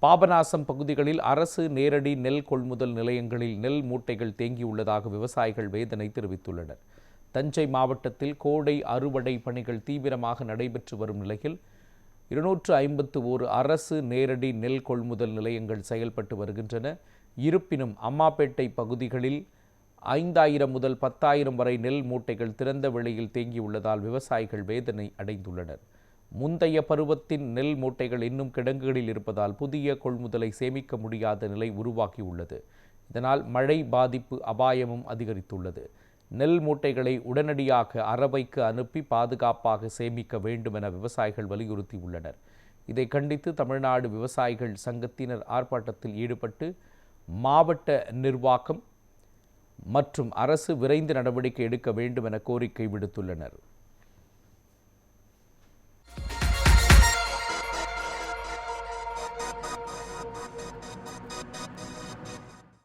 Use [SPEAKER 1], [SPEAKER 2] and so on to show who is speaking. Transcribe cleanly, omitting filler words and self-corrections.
[SPEAKER 1] பாபநாசம் பகுதிகளில் அரசு நேரடி நெல் கொள்முதல் நிலையங்களில் நெல் மூட்டைகள் தேங்கியுள்ளதாக விவசாயிகள் வேதனை தெரிவித்துள்ளனர். தஞ்சை மாவட்டத்தில் கோடை அறுவடை பணிகள் தீவிரமாக நடைபெற்று வரும் நிலையில் 251 அரசு நேரடி நெல் கொள்முதல் நிலையங்கள் செயல்பட்டு வருகின்றன. இருப்பினும் அம்மாப்பேட்டை பகுதிகளில் 5000 முதல் 10,000 வரை நெல் மூட்டைகள் திறந்த வெளியில் தேங்கியுள்ளதால் விவசாயிகள் வேதனை அடைந்துள்ளனர். முந்தைய பருவத்தின் நெல் மூட்டைகள் இன்னும் கிடங்குகளில் இருப்பதால் புதிய கொள்முதலை சேமிக்க முடியாத நிலை உருவாகியுள்ளது. இதனால் மழை பாதிப்பு அபாயமும் அதிகரித்துள்ளது. நெல் மூட்டைகளை உடனடியாக அரவைக்கு அனுப்பி பாதுகாப்பாக சேமிக்க வேண்டும் என விவசாயிகள் வலியுறுத்தியுள்ளனர். இதை கண்டித்து தமிழ்நாடு விவசாயிகள் சங்கத்தினர் ஆர்ப்பாட்டத்தில் ஈடுபட்டு மாவட்ட நிர்வாகம் மற்றும் அரசு விரைந்து நடவடிக்கை எடுக்க வேண்டும் என கோரிக்கை விடுத்துள்ளனர்.